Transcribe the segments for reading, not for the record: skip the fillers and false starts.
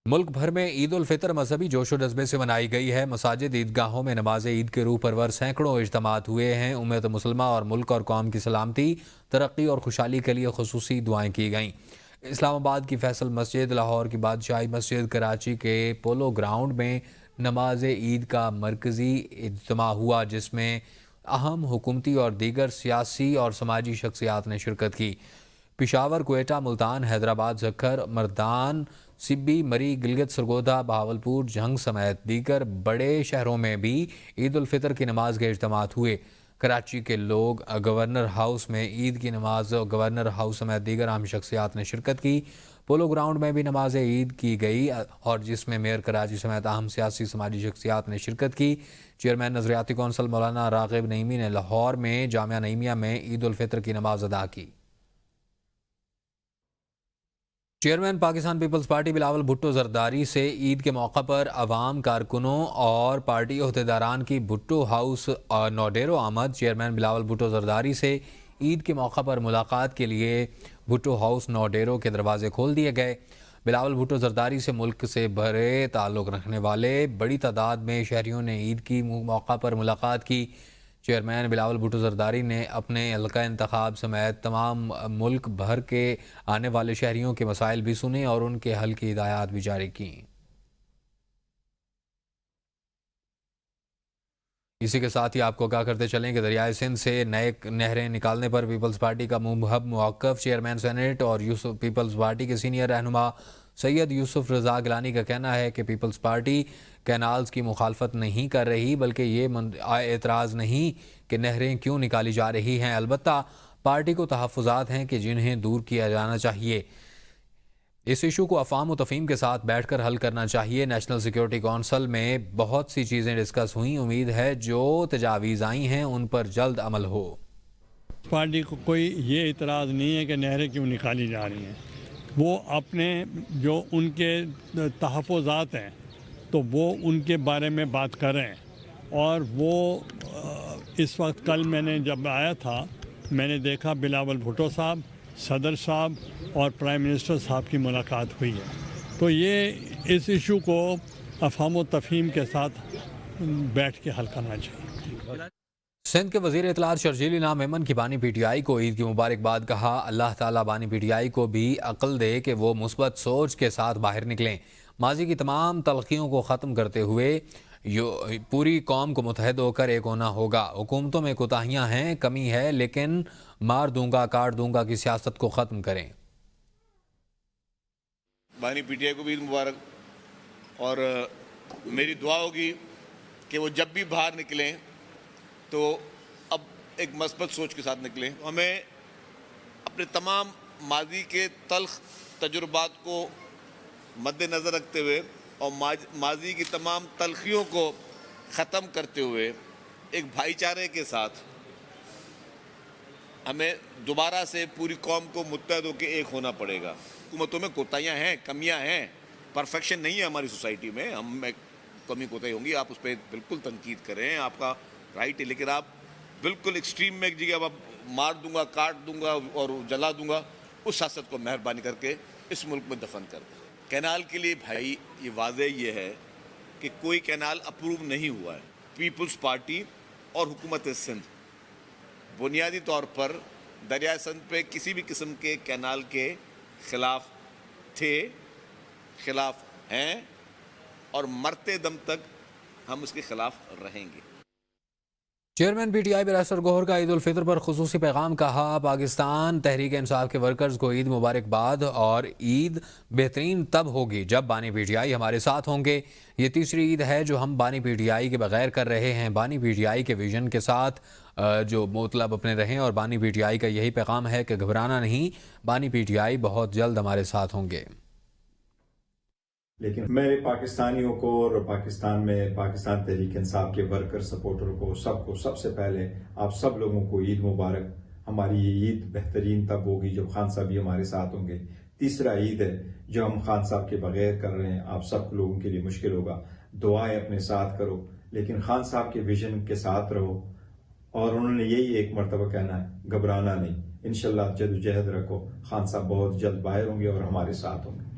ملک بھر میں عید الفطر مذہبی جوش و جذبے سے منائی گئی ہے۔ مساجد عیدگاہوں میں نماز عید کے روح پرور سینکڑوں اجتماعات ہوئے ہیں۔ امت مسلمہ اور ملک اور قوم کی سلامتی، ترقی اور خوشحالی کے لیے خصوصی دعائیں کی گئیں۔ اسلام آباد کی فیصل مسجد، لاہور کی بادشاہی مسجد، کراچی کے پولو گراؤنڈ میں نماز عید کا مرکزی اجتماع ہوا، جس میں اہم حکومتی اور دیگر سیاسی اور سماجی شخصیات نے شرکت کی۔ پشاور، کوئٹہ، ملتان، حیدرآباد، ظکر، مردان، سبی، مری، گلگت سرگودا، بہاولپور، جھنگ سمیت دیگر بڑے شہروں میں بھی عید الفطر کی نماز کے اجتماعات ہوئے۔ کراچی کے لوگ گورنر ہاؤس میں عید کی نماز، گورنر ہاؤس سمیت دیگر اہم شخصیات نے شرکت کی۔ پولو گراؤنڈ میں بھی نماز عید کی گئی اور جس میں میئر کراچی سمیت اہم سیاسی سماجی شخصیات نے شرکت کی۔ چیئرمین نظریاتی کونسل مولانا راغب نعیمی نے لاہور میں جامعہ نعیمیہ میں عید الفطر کی نماز ادا کی۔ چیئرمین پاکستان پیپلز پارٹی بلاول بھٹو زرداری سے عید کے موقع پر عوام، کارکنوں اور پارٹی عہدیداران کی بھٹو ہاؤس نوڈیرو آمد۔ چیئرمین بلاول بھٹو زرداری سے عید کے موقع پر ملاقات کے لیے بھٹو ہاؤس نوڈیرو کے دروازے کھول دیے گئے۔ بلاول بھٹو زرداری سے ملک سے بڑے تعلق رکھنے والے بڑی تعداد میں شہریوں نے عید کی موقع پر ملاقات کی۔ چیئرمین بلاول بھٹو زرداری نے اپنے حلقہ انتخاب سمیت تمام ملک بھر کے آنے والے شہریوں کے مسائل بھی سنے اور ان کے حل کی ہدایات بھی جاری کیں۔ اسی کے ساتھ ہی آپ کو آگاہ کرتے چلیں کہ دریائے سندھ سے نئے نہریں نکالنے پر پیپلز پارٹی کا مبہم موقف۔ چیئرمین سینیٹ اور پیپلز پارٹی کے سینئر رہنما سید یوسف رضا گیلانی کا کہنا ہے کہ پیپلز پارٹی کینالز کی مخالفت نہیں کر رہی، بلکہ یہ اعتراض نہیں کہ نہریں کیوں نکالی جا رہی ہیں، البتہ پارٹی کو تحفظات ہیں کہ جنہیں دور کیا جانا چاہیے۔ اس ایشو کو افہام و تفہیم کے ساتھ بیٹھ کر حل کرنا چاہیے۔ نیشنل سیکیورٹی کونسل میں بہت سی چیزیں ڈسکس ہوئیں، امید ہے جو تجاویز آئی ہیں ان پر جلد عمل ہو۔ پارٹی کو کوئی یہ اعتراض نہیں ہے کہ نہریں کیوں نکالی جا رہی ہیں، وہ اپنے جو ان کے تحفظات ہیں تو وہ ان کے بارے میں بات کر رہے ہیں۔ اور وہ اس وقت کل میں نے جب آیا تھا میں نے دیکھا بلاول بھٹو صاحب، صدر صاحب اور پرائم منسٹر صاحب کی ملاقات ہوئی ہے، تو یہ اس ایشو کو افہام و تفہیم کے ساتھ بیٹھ کے حل کرنا چاہیے۔ سندھ کے وزیر اطلاعات شرجیل انعام میمن کی بانی پی ٹی آئی کو عید کی مبارکباد کہا۔ اللہ تعالیٰ بانی پی ٹی آئی کو بھی عقل دے کہ وہ مثبت سوچ کے ساتھ باہر نکلیں، ماضی کی تمام تلخیوں کو ختم کرتے ہوئے پوری قوم کو متحد ہو کر ایک ہونا ہوگا۔ حکومتوں میں کوتاہیاں ہیں، کمی ہے، لیکن مار دوں گا کاٹ دوں گا کی سیاست کو ختم کریں۔ بانی پی ٹی آئی کو بھی عید مبارک، اور میری دعا ہوگی کہ وہ جب بھی باہر نکلیں تو اب ایک مثبت سوچ کے ساتھ نکلیں۔ ہمیں اپنے تمام ماضی کے تلخ تجربات کو مد نظر رکھتے ہوئے اور ماضی کی تمام تلخیوں کو ختم کرتے ہوئے ایک بھائی چارے کے ساتھ ہمیں دوبارہ سے پوری قوم کو متحد ہو کے ایک ہونا پڑے گا۔ حکومتوں میں کوتاہیاں ہیں، کمیاں ہیں، پرفیکشن نہیں ہے ہماری سوسائٹی میں، ہم میں کمی کوتاہی ہوں گی، آپ اس پہ بالکل تنقید کریں، آپ کا رائٹ ہے، لیکن آپ بالکل ایکسٹریم میں ایک جگہ اب مار دوں گا کاٹ دوں گا اور جلا دوں گا، اس سیاست کو مہربانی کر کے اس ملک میں دفن کر دیں۔ کینال کے لیے بھائی یہ واضح یہ ہے کہ کوئی کینال اپروو نہیں ہوا ہے۔ پیپلز پارٹی اور حکومت سندھ بنیادی طور پر دریائے سندھ پہ کسی بھی قسم کے کینال کے خلاف تھے، خلاف ہیں، اور مرتے دم تک ہم اس کے خلاف رہیں گے۔ Chairman P T I barrister Gohar کا عید الفطر پر خصوصی پیغام، کہا پاکستان تحریک انصاف کے ورکرز کو عید مبارکباد، اور عید بہترین تب ہوگی جب بانی پی ٹی آئی ہمارے ساتھ ہوں گے۔ یہ تیسری عید ہے جو ہم بانی پی ٹی آئی کے بغیر کر رہے ہیں۔ بانی پی ٹی آئی کے ویژن کے ساتھ جو مطلب اپنے رہیں، اور بانی پی ٹی آئی کا یہی پیغام ہے کہ گھبرانا نہیں، بانی پی ٹی آئی بہت جلد ہمارے ساتھ ہوں گے۔ لیکن میرے پاکستانیوں کو اور پاکستان میں پاکستان تحریک انصاف کے ورکر سپورٹر کو سب سے پہلے آپ سب لوگوں کو عید مبارک۔ ہماری یہ عید بہترین تب ہوگی جب خان صاحب بھی ہمارے ساتھ ہوں گے۔ تیسرا عید ہے جو ہم خان صاحب کے بغیر کر رہے ہیں، آپ سب لوگوں کے لیے مشکل ہوگا، دعائیں اپنے ساتھ کرو، لیکن خان صاحب کے ویژن کے ساتھ رہو، اور انہوں نے یہی ایک مرتبہ کہنا ہے، گھبرانا نہیں، انشاءاللہ جدوجہد رکھو، خان صاحب بہت جلد باہر ہوں گے اور ہمارے ساتھ ہوں گے۔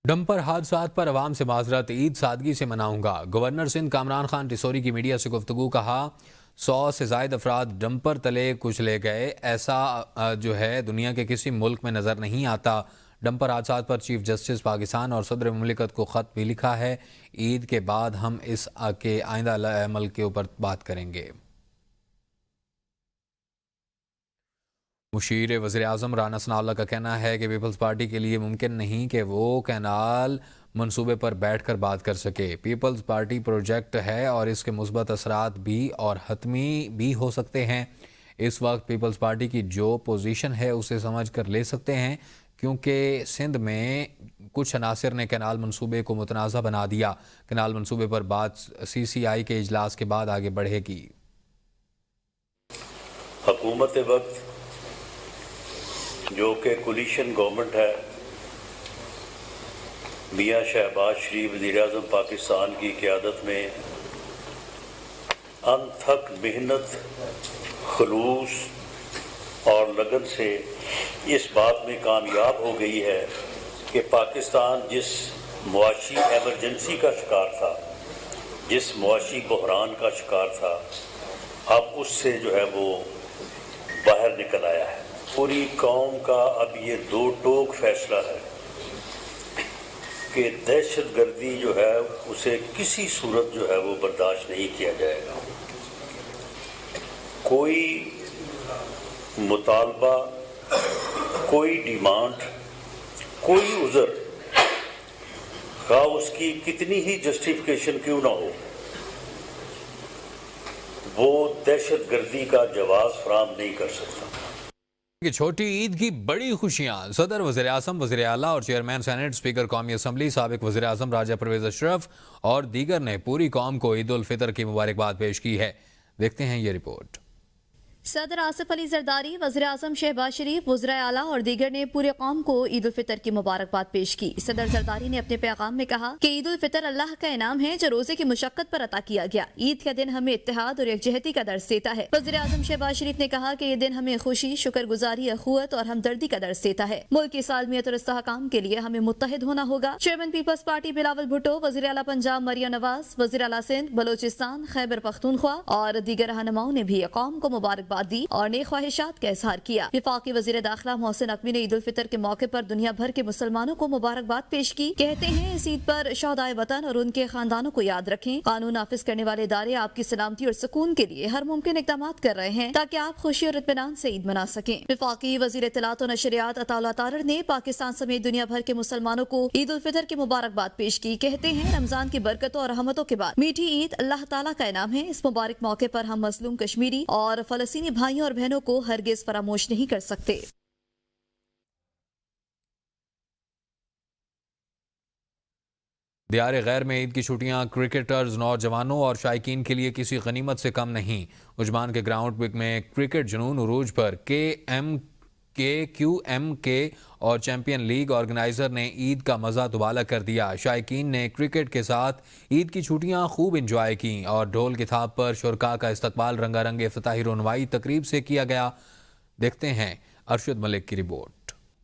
डंपर हादसात पर अवाम से माजरत, ईद सादगी से मनाऊंगा। गवर्नर सिंध कामरान खान टिसोरी की मीडिया से गुफ्तगू, कहा 100 से जायद अफराद डंपर तले कुचले गए, ऐसा जो है दुनिया के किसी मुल्क में नज़र नहीं आता। डंपर हादसात पर चीफ जस्टिस पाकिस्तान और सदर मुमलिकत को ख़त भी लिखा है। ईद के बाद हम इस के आइंदा अमल के ऊपर बात करेंगे। मुशीर वज़ीर आज़म राना सनाउल्लाह का कहना है कि पीपल्स पार्टी के लिए मुमकिन नहीं कि वो कैनाल मंसूबे पर बैठकर बात कर सके। पीपल्स पार्टी प्रोजेक्ट है और इसके मुस्बत असरात भी और हतमी भी हो सकते हैं। इस वक्त पीपल्स पार्टी की जो पोजीशन है उसे समझ कर ले सकते हैं, क्योंकि सिंध में कुछ अनासर ने कैनाल मंसूबे को मुतनाज़ा बना दिया। कैनाल मंसूबे पर बात CCI के इजलास के बाद आगे बढ़ेगी। हुकूमत वक्त जो कि कोलिशन गवर्नमेंट है, मियाँ शहबाज शरीफ वज़ीर आज़म पाकिस्तान की क़यादत में अनथक मेहनत, खलूस और लगन से इस बात में कामयाब हो गई है कि पाकिस्तान जिस मुआशी एमरजेंसी का शिकार था, जिस मुआशी बहरान का शिकार था, अब उससे जो है वो बाहर निकल आया है। पूरी कौम का अब ये दो टोक फैसला है कि दहशत गर्दी जो है उसे किसी सूरत जो है वो बर्दाश्त नहीं किया जाएगा। कोई मुतालबा, कोई डिमांड, कोई उज़र, खा उसकी कितनी ही जस्टिफिकेशन क्यों ना हो, वो दहशत गर्दी का जवाब फराहम नहीं कर सकता। कि छोटी ईद की बड़ी खुशियां, सदर, वज़ीर आज़म, वज़ीर आला और चेयरमैन सेनेट, स्पीकर कौमी असम्बली, साबिक वज़ीर आज़म राजा परवेज़ अशरफ और दीगर ने पूरी कौम को ईद उल फितर की मुबारकबाद पेश की है। देखते हैं ये रिपोर्ट। सदर आसिफ अली जरदारी, वज़ीर आज़म शहबाज शरीफ, वज़ीर आला और दीगर ने पूरे कौम को ईद उल फितर की मुबारकबाद पेश की। सदर जरदारी ने अपने पैगाम में कहा कि ईद उल फितर अल्लाह का इनाम है जो रोजे की मुशक्कत पर अता किया गया। ईद का दिन हमें इत्तेहाद और यकजहती का दर्स देता है। वज़ीर आज़म शहबाज शरीफ ने कहा कि ये दिन हमें खुशी, शुक्रगुजारी, अखुवत और हमदर्दी का दर्स देता है। मुल्क की सालमियत और इस्तेहकाम के लिए हमें मुत्तहिद होना होगा। चेयरमैन पीपल्स पार्टी बिलावल भुट्टो, वज़ीर आला पंजाब मरियम नवाज, वज़ीर आला सिंध, बलोचिस्तान, खैबर पख्तूनख्वा और दीगर रहनुमाओं ने भी कौम को मुबारकबाद दी और नेक ख्वाहिशात का इजहार किया। वफाकी वज़ीर दाखिला मोहसिन नकवी ने ईद उल फितर के मौके पर दुनिया भर के मुसलमानों को मुबारकबाद पेश की। कहते हैं इस ईद पर शोहदाए वतन और उनके खानदानों को याद रखें। कानून नाफिज करने वाले इदारे आपकी सलामती और सुकून के लिए हर मुमकिन इक़दाम कर रहे हैं ताकि आप खुशी और इत्मीनान से ईद मना सकें। वफाकी वज़ीर इत्तलात और नशरियात अताउल्लाह तारर ने पाकिस्तान समेत दुनिया भर के मुसलमानों को ईद उल फितर की मुबारकबाद पेश की। कहते हैं रमजान की बरकतों और रहमतों के बाद मीठी ईद अल्लाह ताला का इनाम है। इस मुबारक मौके पर हम मजलूम कश्मीरी और फलस्तीनी भाइयों और बहनों को हरगिज फरामोश नहीं कर सकते। दियार गैर में ईद की छुट्टियां क्रिकेटर्स, नौजवानों और शायकीन के लिए किसी गनीमत से कम नहीं। उजमान के ग्राउंड में क्रिकेट जुनून उरूज पर QMK और चैंपियन लीग ऑर्गेनाइजर ने ईद का मज़ा दुबाला कर दिया। शायकीन ने क्रिकेट के साथ ईद की छुट्टियां खूब इंजॉय की और ढोल की थाप पर शुरका का इस्तकबाल रंगारंग इफ्तिताही रोनवाई तकरीब से किया गया। देखते हैं अरशद मलिक की रिपोर्ट।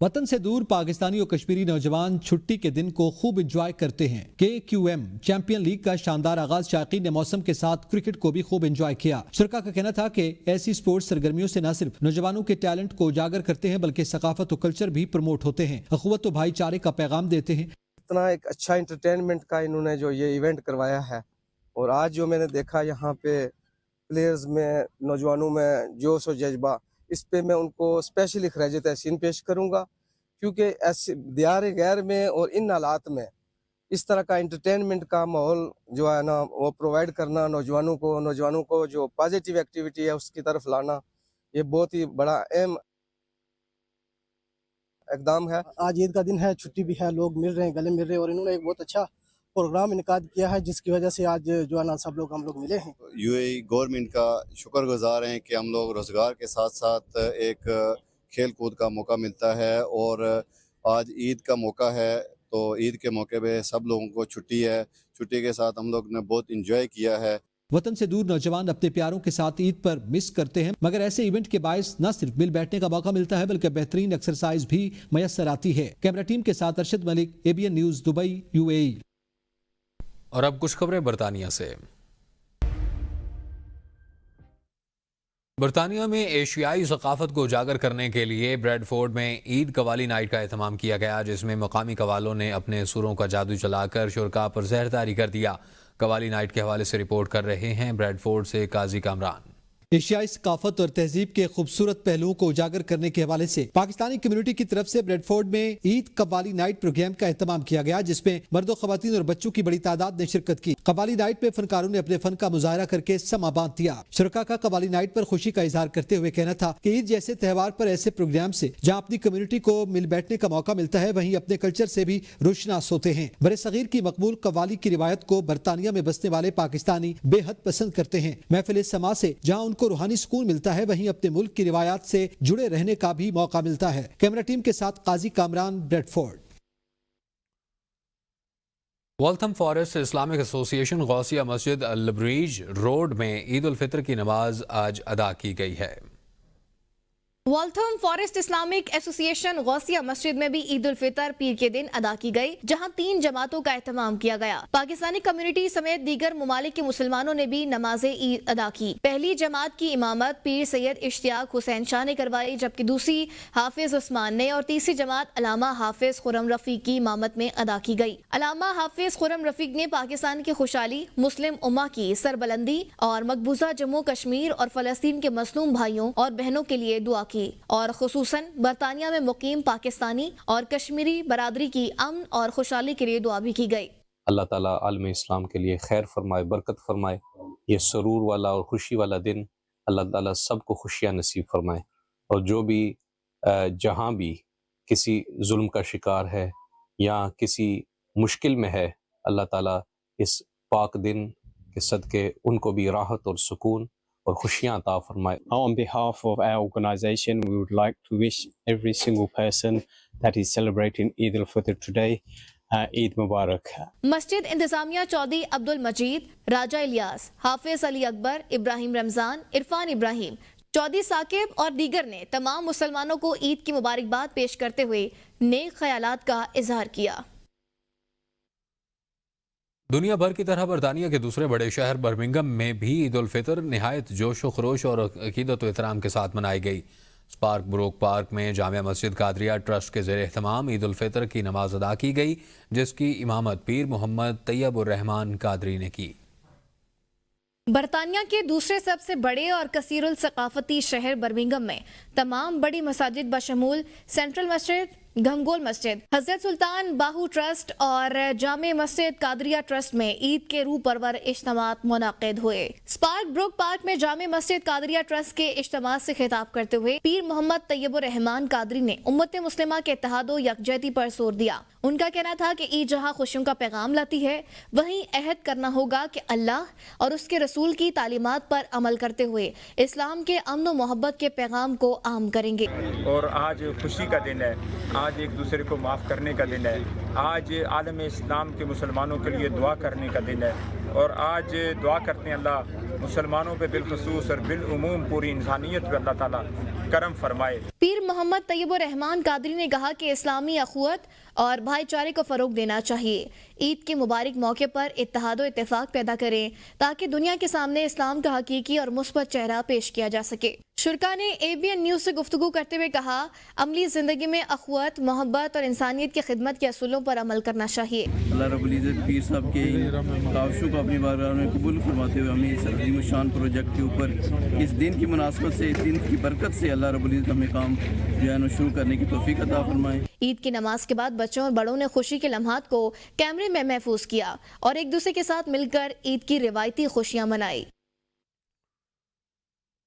वतन से दूर पाकिस्तानी और कश्मीरी नौजवान छुट्टी के दिन को खूब इंजॉय करते हैं। KQM चैंपियन लीग का शानदार आगाज शायकीन ने मौसम के साथ क्रिकेट को भी खूब इंजॉय किया। शुरका का कहना था कि ऐसी स्पोर्ट्स सरगर्मियों से न सिर्फ नौजवानों के टैलेंट को उजागर करते हैं बल्कि सकाफत और कल्चर भी प्रमोट होते हैं, अखुवत और भाईचारे का पैगाम देते हैं। इतना एक अच्छा इंटरटेनमेंट का इन्होंने जो ये इवेंट करवाया है और आज जो मैंने देखा यहाँ पे प्लेयर्स में, नौजवानों में जोश और जज्बा, इस पे मैं उनको स्पेशली खराज तहसीन पेश करूँगा, क्योंकि ऐसे दियार गैर में और इन हालात में इस तरह का इंटरटेनमेंट का माहौल जो है ना वो प्रोवाइड करना, नौजवानों को जो पॉजिटिव एक्टिविटी है उसकी तरफ लाना, ये बहुत ही बड़ा अहम इकदाम है। आज ईद का दिन है, छुट्टी भी है, लोग मिल रहे हैं, गले मिल रहे हैं और इन्होंने एक बहुत अच्छा प्रोग्राम इनकाद किया है जिसकी वजह से आज जो है ना सब लोग हम लोग मिले हैं। UAE गवर्नमेंट का शुक्रगुजार हैं कि हम लोग रोज़गार के साथ साथ एक खेल कूद का मौका मिलता है और आज ईद का मौका है तो ईद के मौके पे सब लोगों को छुट्टी है। छुट्टी के साथ हम लोग ने बहुत इंजॉय किया है। वतन से दूर नौजवान अपने प्यारों के साथ ईद पर मिस करते हैं, मगर ऐसे इवेंट के बायस न सिर्फ मिल बैठने का मौका मिलता है बल्कि बेहतरीन एक्सरसाइज भी मैसर आती है। कैमरा टीम के साथ Arshad Malik, ABN news, Dubai, UAE। और अब कुछ खबरें बरतानिया से। बरतानिया में एशियाई सकाफत को उजागर करने के लिए ब्रेडफोर्ड में ईद कवाली नाइट का एहतमाम किया गया, जिसमें मकामी कवालों ने अपने सुरों का जादू चलाकर शुरका पर जहर तारी कर दिया। कवाली नाइट के हवाले से रिपोर्ट कर रहे हैं ब्रेडफोर्ड से काजी कामरान। एशियाई सकाफत और तहजीब के खूबसूरत पहलुओं को उजागर करने के हवाले से पाकिस्तानी कम्युनिटी की तरफ से ब्रेडफोर्ड में ईद कव्वाली नाइट प्रोग्राम का एहतमाम किया गया, जिसमें मर्दों, खवातीन और बच्चों की बड़ी तादाद ने शिरकत की। कव्वाली नाइट में फनकारों ने अपने फन का मुजाहरा करके समा बांध दिया। शुरका का कव्वाली नाइट पर खुशी का इजहार करते हुए कहना था कि ईद जैसे त्यौहार पर ऐसे प्रोग्राम से जहाँ अपनी कम्युनिटी को मिल बैठने का मौका मिलता है, वहीं अपने कल्चर से भी रोशनास होते हैं। बड़े सगीर की मकबूल कव्वाली की रिवायत को बरतानिया में बसने वाले पाकिस्तानी बेहद पसंद करते हैं। महफिल समा से जहाँ उनको रूहानी सुकून मिलता है, वहीं अपने मुल्क की रिवायात से जुड़े रहने का भी मौका मिलता है। कैमरा टीम के साथ Qazi Kamran, Bradford. Waltham Forest Islamic association Gausiya Masjid अल-ब्रीज रोड में ईद उल फितर की नमाज आज अदा की गई है। Waltham Forest Islamic association Gausiya मस्जिद में भी ईद उल फितर पीर के दिन अदा की गई, जहां 3 जमातों का एहतमाम किया गया। पाकिस्तानी कम्युनिटी समेत दीगर ममालिक के मुसलमानों ने भी नमाज ईद अदा की। पहली जमात की इमामत पीर सैयद इश्तियाक हुसैन शाह ने करवाई, जबकि दूसरी हाफिज उस्मान ने और तीसरी जमात अलामा हाफिज खुरम रफीक की इमामत में अदा की गई। अलामा हाफिज खुरम रफीक ने पाकिस्तान की खुशहाली, मुस्लिम उम्मा की सरबलंदी और मकबूजा जम्मू कश्मीर और फलस्तीन के मसलूम भाइयों और बहनों के लिए दुआ की और खुसूसन बरतानिया में मुकीम पाकिस्तानी और कश्मीरी बरादरी की अमन और खुशहाली के लिए दुआ भी की गई। अल्लाह ताला आलम इस्लाम के लिए खैर फरमाए, बरकत फरमाए। ये सरूर वाला और खुशी वाला दिन अल्लाह ताला सबको खुशियाँ नसीब फरमाए, और जो भी जहाँ भी किसी जुल्म का शिकार है या किसी मुश्किल में है, अल्लाह ताला इस पाक दिन के सदके उनको भी राहत और सुकून और खुशियाँ अता फरमाए। On behalf of our organization, we would like to wish every single person that is celebrating Eid al-Fitr today, Eid Mubarak. मस्जिद इंतजामिया चौधरी अब्दुल मजीद, राजा इलियास, हाफिज अली अकबर, इब्राहिम रमजान, इरफान इब्राहिम, चौधरी साकिब और दीगर ने तमाम मुसलमानों को ईद की मुबारकबाद पेश करते हुए नेक ख्यालात का इजहार किया। दुनिया भर की तरह बरतानिया के दूसरे बड़े शहर बर्मिंघम में भी ईद उल फितर निहायत जोश व खरोश और अकीदत व एहतराम के साथ मनाई गई। स्पार्क ब्रोक पार्क में जामिया मस्जिद कादरिया ट्रस्ट के ज़ेर एहतमाम ईद उल फितर की नमाज अदा की गई, जिसकी इमामत पीर मोहम्मद तैयब उर रहमान कादरी ने की। बरतानिया के दूसरे सबसे बड़े और कसीरुल सकाफती शहर बर्मिंघम में तमाम बड़ी मसाजिद बशमूल सेंट्रल मस्जिद, घमगोल मस्जिद, हजरत सुल्तान बाहू ट्रस्ट और जामे मस्जिद कादरिया ट्रस्ट में ईद के रूह परवर इज्तिमात मुनाकिद हुए। स्पार्क ब्रोक पार्क में जामे मस्जिद कादरिया ट्रस्ट के इज्तिमा से खिताब करते हुए पीर मोहम्मद तैयब उर रहमान कादरी ने उम्मत मुस्लिमा के इत्तेहाद व यकजहती पर जोर दिया। उनका कहना था कि ईद जहाँ खुशियों का पैगाम लाती है, वहीं अहद करना होगा कि अल्लाह और उसके रसूल की तालीमात पर अमल करते हुए इस्लाम के अमन व मोहब्बत के पैगाम को आम करेंगे। और आज खुशी का दिन है, आज एक दूसरे को माफ़ करने का दिन है, आज आलम इस्लाम के मुसलमानों के लिए दुआ करने का दिन है, और आज दुआ करते हैं अल्लाह मुसलमानों पे बिलखसूस और बिलउमूम पूरी इंसानियत पे अल्लाह ताला करम फरमाए। पीर मोहम्मद तैयब उर रहमान कादरी ने कहा कि इस्लामी अखुवत और भाईचारे को फ़रोग देना चाहिए। ईद के मुबारक मौके पर इत्तेहाद व इत्तेफाक पैदा करें ताकि दुनिया के सामने इस्लाम का हकीकी और मुस्बत चेहरा पेश किया जा सके। शुरका ने ABN न्यूज़ से गुफ्तगू करते हुए कहा, अमली ज़िंदगी में अखुवत, मोहब्बत और इंसानियत की खिदमत के असूलों पर अमल करना चाहिए। अल्लाह रब्बुल इज़्ज़त पीर साहब के काविशों को अपनी बारगाह में कबूल फरमाते हुए हमें इस अज़ीम शान प्रोजेक्ट के ऊपर इस दिन की मुनासबत से, इस दिन की बरकत से अल्लाह रब्बुल इज़्ज़त हमें काम जो है शुरू करने की तौफीक अता फरमाए। ईद की नमाज के बाद बच्चों और बड़ों ने खुशी के लम्हात को कैमरे में महफूज किया और एक दूसरे के साथ मिलकर ईद की रिवायती खुशियाँ मनाई।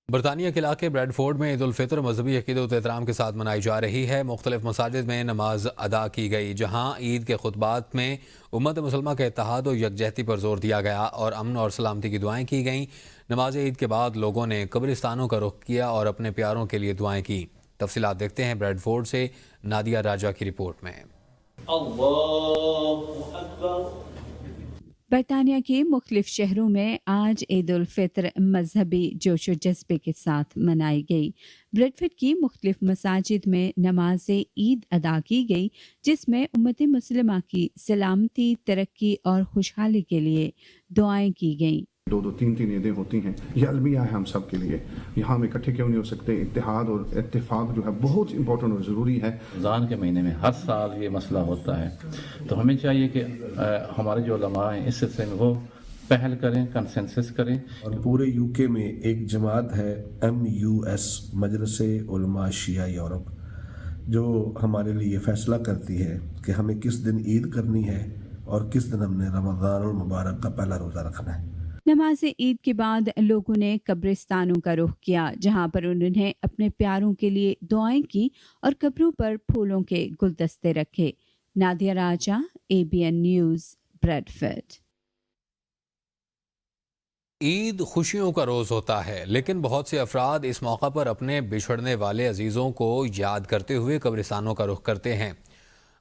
बरतानिया के इलाके ब्रेडफोर्ड में ईद उल फितर मजहबी अकीदत एहतराम के साथ मनाई जा रही है। मुख्तलिफ मसाजिद में नमाज अदा की गई, जहाँ ईद के खुतबात में उम्मत मुसलमा के इत्तेहाद और यकजहती पर जोर दिया गया और अमन और सलामती की दुआएं की गईं। नमाज ईद के बाद लोगों ने कब्रिस्तानों का रुख किया और अपने प्यारों के लिए दुआएं की। तफसीलात देखते हैं ब्रेडफोर्ड से नादिया राजा की रिपोर्ट में। बरतानिया के मुख्तलिफ शहरों में आज ईद उल फितर मजहबी जोश व जज्बे के साथ मनाई गई। ब्रेडफोर्ड की मुख्तलिफ मसाजिद में नमाज ईद अदा की गई, जिसमें उम्मत मुस्लिमा की सलामती, तरक्की और खुशहाली के लिए दुआएं की गईं। 2-2, 3-3 ईदें होती हैं, ये अलमिया है हम सब के लिए। यहाँ हम इकट्ठे क्यों नहीं हो सकते? इत्तेहाद और इत्तेफाक जो है बहुत इंपॉर्टेंट और ज़रूरी है। रमज़ान के महीने में हर साल ये मसला होता है, तो हमें चाहिए कि हमारे जो उलमा हैं इस सिलसिले में वो पहल करें, कंसेंसस करें। और पूरे यूके में एक जमात है MUS, मजलिसे उलमा शिया यूरोप, जो हमारे लिए फ़ैसला करती है कि हमें किस दिन ईद करनी है और किस दिन हमने रमज़ानुल मुबारक का पहला रोज़ा रखना है। नमाज ईद के बाद लोगों ने कब्रिस्तानों का रुख किया, जहां पर उन्होंने अपने प्यारों के लिए दुआएं की और कब्रों पर फूलों के गुलदस्ते रखे। नादिया राजा, ABN न्यूज़, ब्रेडफोर्ड। ईद खुशियों का रोज़ होता है, लेकिन बहुत से अफराद इस मौका पर अपने बिछड़ने वाले अजीज़ों को याद करते हुए कब्रिस्तानों का रुख करते हैं।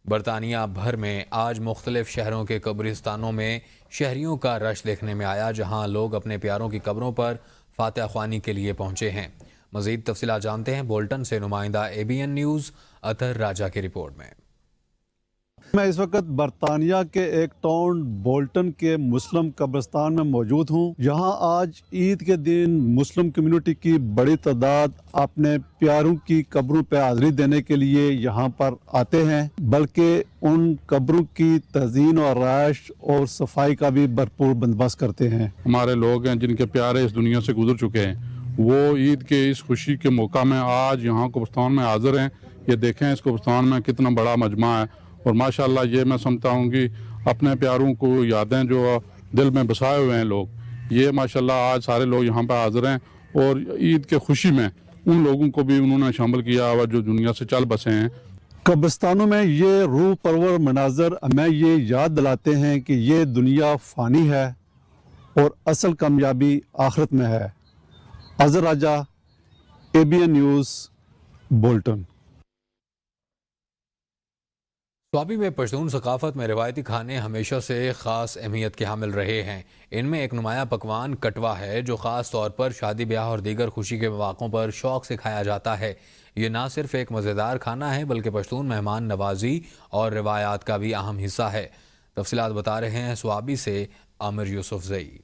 बरतानिया भर में आज मुख्तलिफ शहरों के कब्रिस्तानों में शहरियों का रश देखने में आया, जहां लोग अपने प्यारों की कब्रों पर फातिहा ख्वानी के लिए पहुंचे हैं। मज़ीद तफसीलात जानते हैं बोल्टन से नुमाइंदा ABN न्यूज़ अतर राजा की रिपोर्ट में। मैं इस वक्त बरतानिया के एक टाउन बोल्टन के मुस्लिम कब्रिस्तान में मौजूद हूँ। यहाँ आज ईद के दिन मुस्लिम कम्युनिटी की बड़ी तादाद अपने प्यारों की कब्रों पर हाज़िरी देने के लिए यहाँ पर आते हैं, बल्कि उन कब्रों की तज़ीन और राइश और सफाई का भी भरपूर बंदोबस्त करते हैं। हमारे लोग हैं जिनके प्यारे इस दुनिया से गुजर चुके हैं, वो ईद के इस खुशी के मौका में आज यहाँ कब्रिस्तान में हाज़िर हैं। ये देखें इस कब्रिस्तान में कितना बड़ा मजमा है, और माशाल्लाह ये मैं समझता हूँ कि अपने प्यारों को यादें जो दिल में बसाए हुए हैं लोग, ये माशाल्लाह आज सारे लोग यहाँ पर हाज़िर हैं और ईद के खुशी में उन लोगों को भी उन्होंने शामिल किया हुआ जो दुनिया से चल बसे हैं। कब्रिस्तानों में ये रूह परवर मनाजर हमें ये याद दिलाते हैं कि ये दुनिया फ़ानी है और असल कामयाबी आखिरत में है। अजहर राजा, ABN न्यूज़, बोल्टन। स्वाबी में पश्तून सकाफत में रिवायती खाने हमेशा से ख़ास अहमियत के हामिल रहे हैं। इनमें एक नुमाया पकवान कटवा है, जो ख़ास तौर पर शादी ब्याह और दीगर खुशी के मौक़ों पर शौक़ से खाया जाता है। ये ना सिर्फ एक मज़ेदार खाना है, बल्कि पश्तून मेहमान नवाजी और रिवायात का भी अहम हिस्सा है। तफसीलात बता रहे हैं स्वाबी से आमिर यूसुफ ज़ई।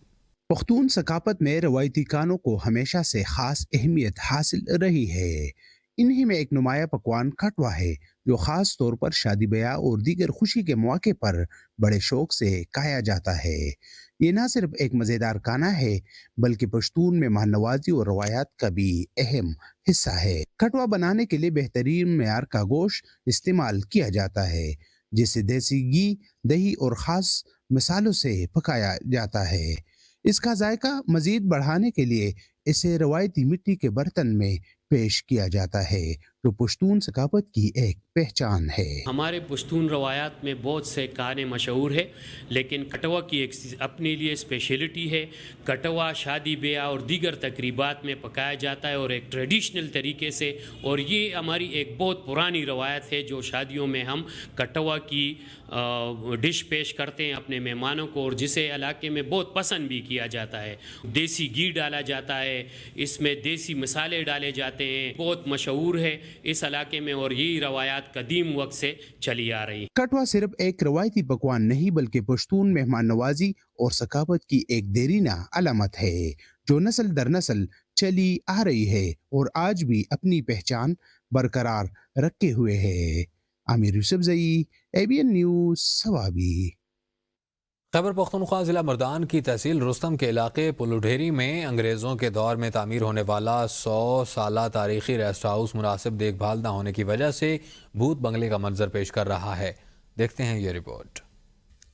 पख्तून सकाफत में रवायती खानों को हमेशा से ख़ास अहमियत हासिल रही है। इन्हीं में एक नुमाया पकवान खटवा है, जो ख़ास तौर पर शादी ब्याह और दीगर खुशी के मौके पर बड़े शौक से खाया जाता है। ये ना सिर्फ एक मज़ेदार खाना है, बल्कि पश्तून में मेहमाननवाजी और रवायात का भी अहम हिस्सा है। खटवा बनाने के लिए बेहतरीन मेयार का गोश्त इस्तेमाल किया जाता है, जिसे देसी घी, दही और ख़ास मसालों से पकाया जाता है। इसका जायका मज़ीद बढ़ाने के लिए इसे रवायती मिट्टी के बर्तन में पेश किया जाता है, जो पश्तून सकाफत की एक पहचान है। हमारे पश्तून रवायात में बहुत से खाने मशहूर है, लेकिन कटवा की एक अपने लिए स्पेशलिटी है। कटवा शादी ब्याह और दीगर तकरीबात में पकाया जाता है और एक ट्रेडिशनल तरीके से, और ये हमारी एक बहुत पुरानी रवायत है जो शादियों में हम कटवा की डिश पेश करते हैं अपने मेहमानों को, और जिसे इलाके में बहुत पसंद भी किया जाता है। देसी घी डाला जाता है, इसमें देसी मसाले डाले जाते हैं, बहुत मशहूर है इस इलाके में, और यही रवायात कदीम वक्त से चली आ रही है। कटवा सिर्फ एक रवायती पकवान नहीं, बल्कि पश्तून मेहमान नवाजी और सकाफत की एक देरीना अलामत है, जो नस्ल दर नस्ल चली आ रही है और आज भी अपनी पहचान बरकरार रखे हुए है। Amir Yousafzai, ABN News, Swabi. Khyber Pakhtunkhwa ज़िला मर्दान की तहसील रुस्तम के इलाके पुलुढेरी में अंग्रेज़ों के दौर में तामीर होने वाला 100 साला तारीखी रेस्ट हाउस मुनासिब देखभाल न होने की वजह से भूत बंगले का मंजर पेश कर रहा है। देखते हैं ये रिपोर्ट।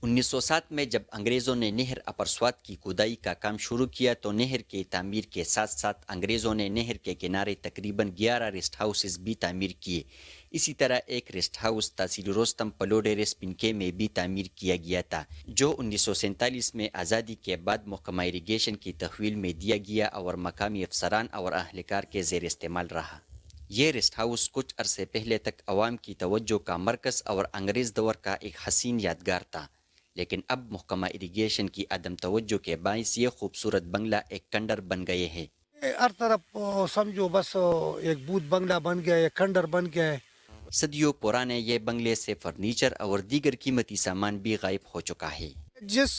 1907 में जब अंग्रेज़ों ने नहर अपर स्वात की खुदाई का काम शुरू किया, तो नहर के तामीर के साथ साथ अंग्रेज़ों ने नहर के किनारे तकरीबन 11 रेस्ट हाउसेस भी तामीर किए। इसी तरह एक रेस्ट हाउस तहसील रोस्तम पलोडेरे स्पिनके में भी तामीर किया गया था, जो 1947 में आज़ादी के बाद महकमा इरिगेशन की तहवील में दिया गया और मकामी अफसरान और अहलकार के ज़ेर इस्तेमाल रहा। ये रेस्ट हाउस कुछ अरसे पहले तक अवाम की तवज्जो का मरकज़ और अंग्रेज़ दौर का एक हसीन यादगार था, لیکن اب محکمہ اریگیشن کی عدم توجہ کے باعث یہ خوبصورت بنگلہ ایک کنڈر بن گئے ہیں۔ ہر طرف سمجھو بس ایک بوت بنگلہ بن گیا ہے، ایک کنڈر بن گیا ہے۔ صدیوں پرانے یہ بنگلے سے فرنیچر اور دیگر قیمتی سامان بھی غائب ہو چکا ہے۔ جس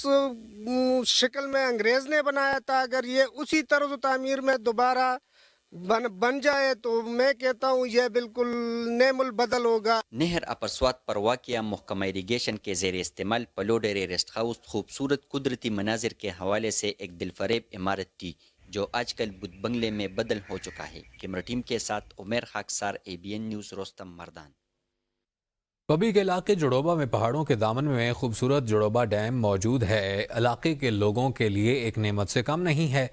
شکل میں انگریز نے بنایا تھا، اگر یہ اسی طرز و تعمیر میں دوبارہ بن جائے تو میں کہتا ہوں یہ بالکل نعم البدل ہوگا۔ نہر اپر سوات پر واقع محکمہ اریگیشن کے زیر استعمال پلوڈیرے ریسٹ ہاؤس خوبصورت قدرتی مناظر کے حوالے سے ایک دل فریب عمارت تھی جو آج کل بدھ بنگلے میں بدل ہو چکا ہے۔ کیمرہ ٹیم کے ساتھ عمیر خاکسار، ABN نیوز، روستم مردان۔ پبی کے علاقے جڑوبا میں پہاڑوں کے دامن میں خوبصورت جڑوبا ڈیم موجود ہے۔ علاقے کے لوگوں کے لیے ایک نعمت سے کم نہیں ہے۔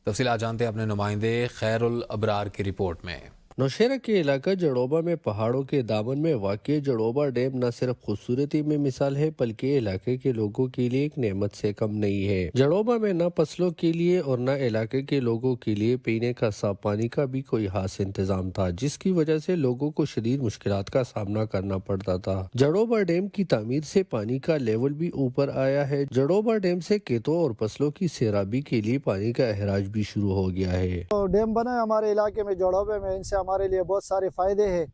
تفصیلات جانتے ہیں اپنے نمائندے خیر الابرار کی رپورٹ میں۔ نوشہرہ کے علاقہ جڑوبا میں پہاڑوں کے دامن میں واقع جڑوبا ڈیم نہ صرف خوبصورتی میں مثال ہے بلکہ علاقے کے لوگوں کے لیے ایک نعمت سے کم نہیں ہے۔ جڑوبا میں نہ فصلوں کے لیے اور نہ علاقے کے لوگوں کے لیے پینے کا صاف پانی کا بھی کوئی خاص انتظام تھا، جس کی وجہ سے لوگوں کو شدید مشکلات کا سامنا کرنا پڑتا تھا۔ جڑوبا ڈیم کی تعمیر سے پانی کا لیول بھی اوپر آیا ہے۔ جڑوبا ڈیم سے کھیتوں اور فصلوں کی سیرابی کے لیے پانی کا اخراج بھی شروع ہو گیا ہے۔ ڈیم بنا ہے ہمارے علاقے میں جڑوبے میں، ان سے ہمارے لیے بہت سارے فائدے ہیں۔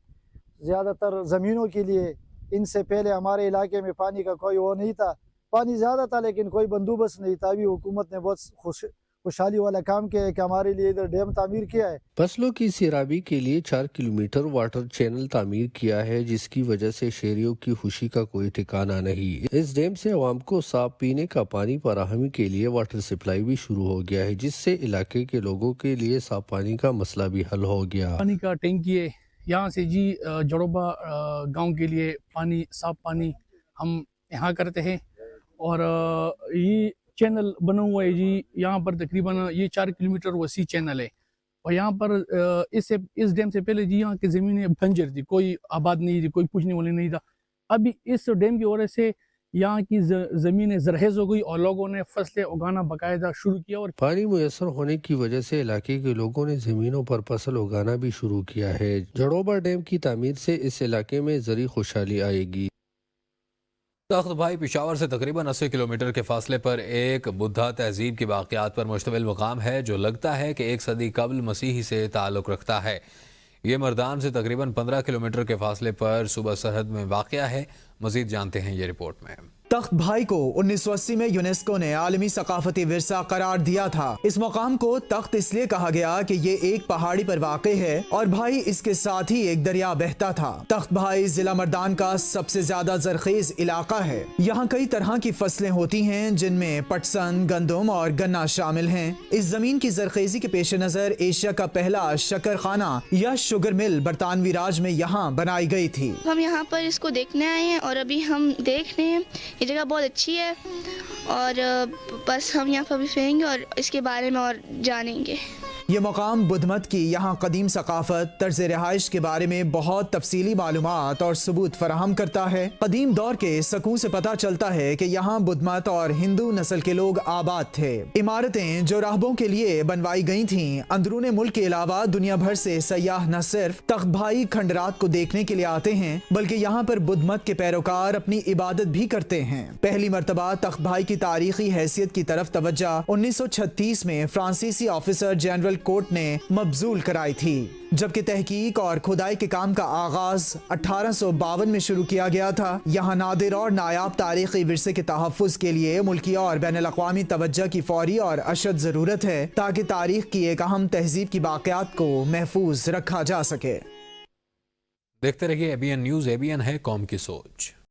زیادہ تر زمینوں کے لیے ان سے پہلے ہمارے علاقے میں پانی کا کوئی وہ نہیں تھا، پانی زیادہ تھا لیکن کوئی بندوبست نہیں تھا۔ ابھی حکومت نے بہت خوشحالی والا کام کیا ہے کہ ہمارے لیے ادھر ڈیم تعمیر کیا ہے۔ فصلوں کی سیرابی کے لیے 4 کلومیٹر واٹر چینل تعمیر کیا ہے، جس کی وجہ سے شہریوں کی خوشی کا کوئی ٹھکانہ نہیں۔ اس ڈیم سے عوام کو صاف پینے کا پانی فراہمی کے لیے واٹر سپلائی بھی شروع ہو گیا ہے، جس سے علاقے کے لوگوں کے لیے صاف پانی کا مسئلہ بھی حل ہو گیا۔ پانی کا ٹینکی ہے یہاں سے جی جڑوبا گاؤں کے لیے پانی، صاف پانی ہم یہاں کرتے ہیں، اور یہ چینل بنا ہوا ہے جی یہاں پر تقریباً یہ 4 کلومیٹر وسیع چینل ہے، اور یہاں پر اس ڈیم سے پہلے جی یہاں کی زمینیں بنجر تھی، کوئی آباد نہیں تھی، کوئی پوچھنے والے نہیں تھا۔ ابھی اس ڈیم کی وجہ سے یہاں کی زمینیں زرخیز ہو گئی اور لوگوں نے فصلیں اگانا باقاعدہ شروع کیا، اور پانی میسر ہونے کی وجہ سے علاقے کے لوگوں نے زمینوں پر فصل اگانا بھی شروع کیا ہے۔ جڑوبا ڈیم کی تعمیر سے اس علاقے میں زرعی خوشحالی آئے گی۔ تخت بھائی پشاور سے تقریباً 80 کلومیٹر کے فاصلے پر ایک بدھا تہذیب کی باقیات پر مشتمل مقام ہے جو لگتا ہے کہ 1 صدی قبل مسیحی سے تعلق رکھتا ہے۔ یہ مردان سے تقریباً 15 کلومیٹر کے فاصلے پر صوبہ سرحد میں واقع ہے۔ مزید جانتے ہیں یہ رپورٹ میں۔ تخت بھائی کو 1980 میں یونیسکو نے عالمی ثقافتی ورثہ قرار دیا تھا۔ اس مقام کو تخت اس لیے کہا گیا کہ یہ ایک پہاڑی پر واقع ہے اور بھائی اس کے ساتھ ہی ایک دریا بہتا تھا۔ تخت بھائی ضلع مردان کا سب سے زیادہ زرخیز علاقہ ہے۔ یہاں کئی طرح کی فصلیں ہوتی ہیں جن میں پٹسن، گندم اور گنا شامل ہیں۔ اس زمین کی زرخیزی کے پیش نظر ایشیا کا پہلا شکر خانہ یا شوگر مل برطانوی راج میں یہاں بنائی گئی تھی۔ ہم یہاں پر اس کو دیکھنے آئے ہیں اور ابھی ہم دیکھ رہے ہیں، یہ جگہ بہت اچھی ہے اور بس ہم یہاں پر بھی رہیں گے اور اس کے بارے میں اور جانیں گے۔ یہ مقام بدھ مت کی یہاں قدیم ثقافت، طرز رہائش کے بارے میں بہت تفصیلی معلومات اور ثبوت فراہم کرتا ہے۔ قدیم دور کے سکوں سے پتہ چلتا ہے کہ یہاں بدھ مت اور ہندو نسل کے لوگ آباد تھے۔ عمارتیں جو راہبوں کے لیے بنوائی گئی تھیں، اندرون ملک کے علاوہ دنیا بھر سے سیاح نہ صرف تخت بھائی کھنڈرات کو دیکھنے کے لیے آتے ہیں بلکہ یہاں پر بدھ مت کے پیروکار اپنی عبادت بھی کرتے ہیں۔ پہلی مرتبہ تخت بھائی کی تاریخی حیثیت کی طرف توجہ 1936 میں فرانسیسی آفیسر جنرل کوٹ نے مبذول کرائی تھی، جبکہ تحقیق اور کھدائی کے کام کا آغاز 1852 میں شروع کیا گیا تھا۔ یہاں نادر اور نایاب تاریخی ورثے کے تحفظ کے لیے ملکی اور بین الاقوامی توجہ کی فوری اور اشد ضرورت ہے تاکہ تاریخ کی ایک اہم تہذیب کی باقیات کو محفوظ رکھا جا سکے۔ دیکھتے رہیے ABN نیوز، ABN ہے قوم کی سوچ۔